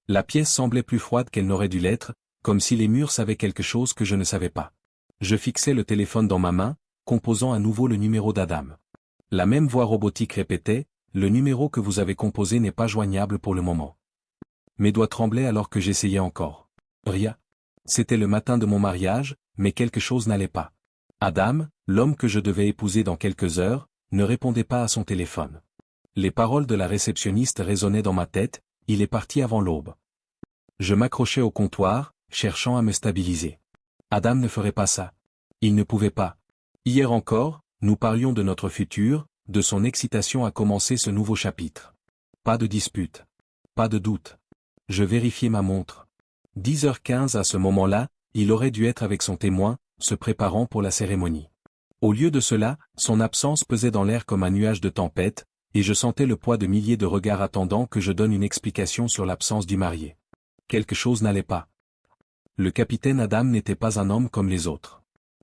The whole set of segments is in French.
La pièce semblait plus froide qu'elle n'aurait dû l'être, comme si les murs savaient quelque chose que je ne savais pas. Je fixai le téléphone dans ma main, composant à nouveau le numéro d'Adam. La même voix robotique répétait, « Le numéro que vous avez composé n'est pas joignable pour le moment. » Mes doigts tremblaient alors que j'essayais encore. Rien. C'était le matin de mon mariage, mais quelque chose n'allait pas. Adam, l'homme que je devais épouser dans quelques heures, ne répondait pas à son téléphone. Les paroles de la réceptionniste résonnaient dans ma tête, « Il est parti avant l'aube. » Je m'accrochais au comptoir, cherchant à me stabiliser. Adam ne ferait pas ça. Il ne pouvait pas. Hier encore, nous parlions de notre futur, de son excitation à commencer ce nouveau chapitre. Pas de dispute. Pas de doute. Je vérifiai ma montre. 10h15 à ce moment-là, il aurait dû être avec son témoin, se préparant pour la cérémonie. Au lieu de cela, son absence pesait dans l'air comme un nuage de tempête, et je sentais le poids de milliers de regards attendant que je donne une explication sur l'absence du marié. Quelque chose n'allait pas. Le capitaine Adam n'était pas un homme comme les autres.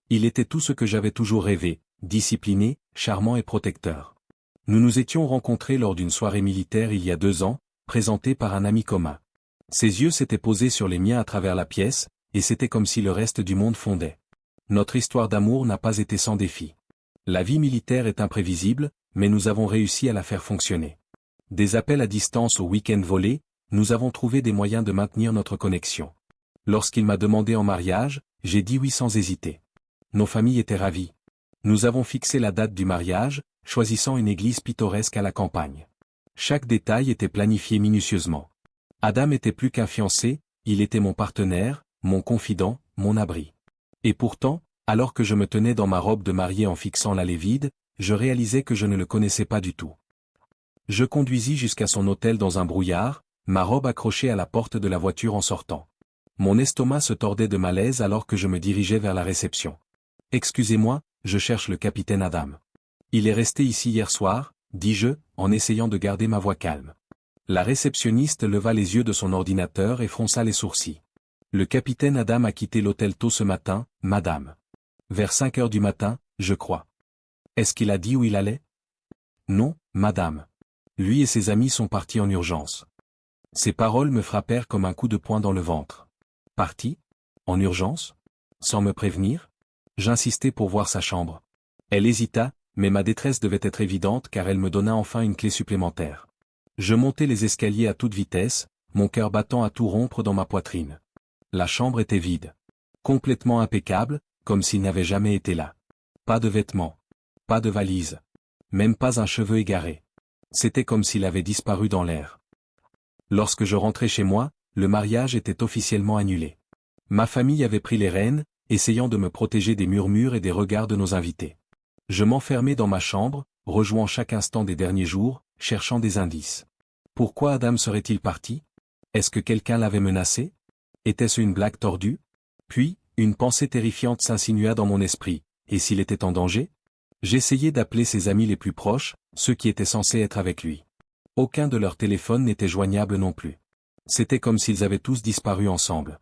Il était tout ce que j'avais toujours rêvé, discipliné, charmant et protecteur. Nous nous étions rencontrés lors d'une soirée militaire il y a 2 ans, présentée par un ami commun. Ses yeux s'étaient posés sur les miens à travers la pièce, et c'était comme si le reste du monde fondait. Notre histoire d'amour n'a pas été sans défi. La vie militaire est imprévisible, mais nous avons réussi à la faire fonctionner. Des appels à distance au week-end volé, nous avons trouvé des moyens de maintenir notre connexion. Lorsqu'il m'a demandé en mariage, j'ai dit oui sans hésiter. Nos familles étaient ravies. Nous avons fixé la date du mariage, choisissant une église pittoresque à la campagne. Chaque détail était planifié minutieusement. Adam était plus qu'un fiancé, il était mon partenaire, mon confident, mon abri. Et pourtant, alors que je me tenais dans ma robe de mariée en fixant l'allée vide, je réalisais que je ne le connaissais pas du tout. Je conduisis jusqu'à son hôtel dans un brouillard, ma robe accrochée à la porte de la voiture en sortant. Mon estomac se tordait de malaise alors que je me dirigeais vers la réception. « Excusez-moi, je cherche le capitaine Adam. Il est resté ici hier soir, dis-je, en essayant de garder ma voix calme. La réceptionniste leva les yeux de son ordinateur et fronça les sourcils. Le capitaine Adam a quitté l'hôtel tôt ce matin, madame. Vers 5 heures du matin, je crois. Est-ce qu'il a dit où il allait? Non, madame. Lui et ses amis sont partis en urgence. Ces paroles me frappèrent comme un coup de poing dans le ventre. Parti? En urgence? Sans me prévenir? J'insistai pour voir sa chambre. Elle hésita, mais ma détresse devait être évidente car elle me donna enfin une clé supplémentaire. Je montai les escaliers à toute vitesse, mon cœur battant à tout rompre dans ma poitrine. La chambre était vide. Complètement impeccable, comme s'il n'avait jamais été là. Pas de vêtements. Pas de valise. Même pas un cheveu égaré. C'était comme s'il avait disparu dans l'air. Lorsque je rentrai chez moi, le mariage était officiellement annulé. Ma famille avait pris les rênes, essayant de me protéger des murmures et des regards de nos invités. Je m'enfermai dans ma chambre, rejouant chaque instant des derniers jours, cherchant des indices. Pourquoi Adam serait-il parti? Est-ce que quelqu'un l'avait menacé? Était-ce une blague tordue? Puis, une pensée terrifiante s'insinua dans mon esprit, et s'il était en danger? J'essayai d'appeler ses amis les plus proches, ceux qui étaient censés être avec lui. Aucun de leurs téléphones n'était joignable non plus. C'était comme s'ils avaient tous disparu ensemble.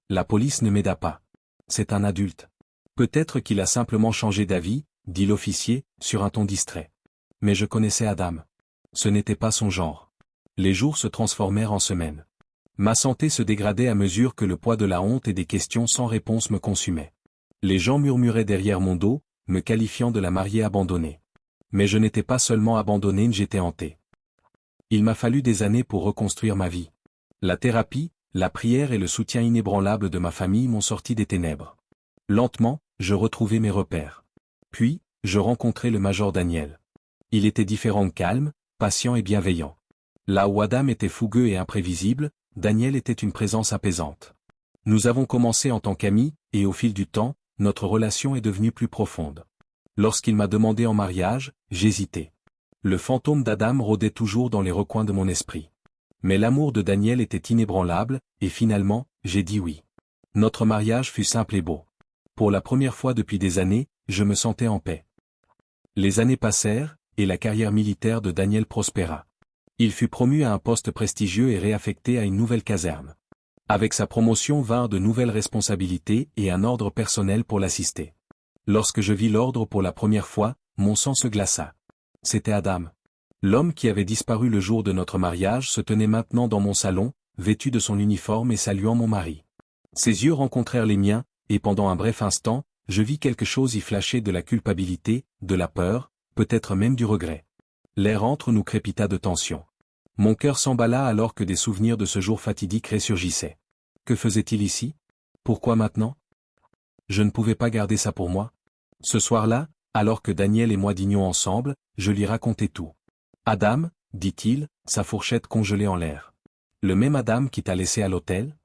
La police ne m'aida pas. C'est un adulte. Peut-être qu'il a simplement changé d'avis, dit l'officier, sur un ton distrait. Mais je connaissais Adam. Ce n'était pas son genre. Les jours se transformèrent en semaines. Ma santé se dégradait à mesure que le poids de la honte et des questions sans réponse me consumait. Les gens murmuraient derrière mon dos, me qualifiant de la mariée abandonnée. Mais je n'étais pas seulement abandonné, j'étais hanté. Il m'a fallu des années pour reconstruire ma vie. La thérapie, la prière et le soutien inébranlable de ma famille m'ont sorti des ténèbres. Lentement, je retrouvai mes repères. Puis, je rencontrai le major Daniel. Il était différent, calme, patient et bienveillant. Là où Adam était fougueux et imprévisible, Daniel était une présence apaisante. Nous avons commencé en tant qu'amis, et au fil du temps, notre relation est devenue plus profonde. Lorsqu'il m'a demandé en mariage, j'hésitais. Le fantôme d'Adam rôdait toujours dans les recoins de mon esprit. Mais l'amour de Daniel était inébranlable, et finalement, j'ai dit oui. Notre mariage fut simple et beau. Pour la première fois depuis des années, je me sentais en paix. Les années passèrent, et la carrière militaire de Daniel prospéra. Il fut promu à un poste prestigieux et réaffecté à une nouvelle caserne. Avec sa promotion vinrent de nouvelles responsabilités et un ordre personnel pour l'assister. Lorsque je vis l'ordre pour la première fois, mon sang se glaça. C'était Adam. L'homme qui avait disparu le jour de notre mariage se tenait maintenant dans mon salon, vêtu de son uniforme et saluant mon mari. Ses yeux rencontrèrent les miens, et pendant un bref instant, je vis quelque chose y flasher de la culpabilité, de la peur, peut-être même du regret. L'air entre nous crépita de tension. Mon cœur s'emballa alors que des souvenirs de ce jour fatidique ressurgissaient. Que faisait-il ici? Pourquoi maintenant? Je ne pouvais pas garder ça pour moi. Ce soir-là, alors que Daniel et moi dînions ensemble, je lui racontai tout. Adam, dit-il, sa fourchette congelée en l'air. Le même Adam qui t'a laissé à l'hôtel?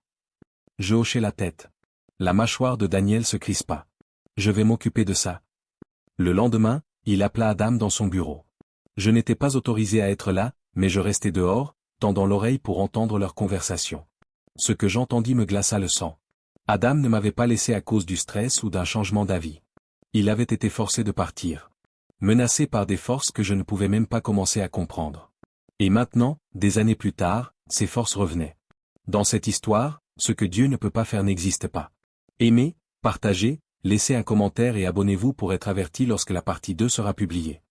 Je hochai la tête. La mâchoire de Daniel se crispa. Je vais m'occuper de ça. Le lendemain, il appela Adam dans son bureau. Je n'étais pas autorisé à être là, mais je restai dehors, tendant l'oreille pour entendre leur conversation. Ce que j'entendis me glaça le sang. Adam ne m'avait pas laissé à cause du stress ou d'un changement d'avis. Il avait été forcé de partir. Menacé par des forces que je ne pouvais même pas commencer à comprendre. Et maintenant, des années plus tard, ces forces revenaient. Dans cette histoire, ce que Dieu ne peut pas faire n'existe pas. Aimez, partagez, laissez un commentaire et abonnez-vous pour être averti lorsque la partie 2 sera publiée.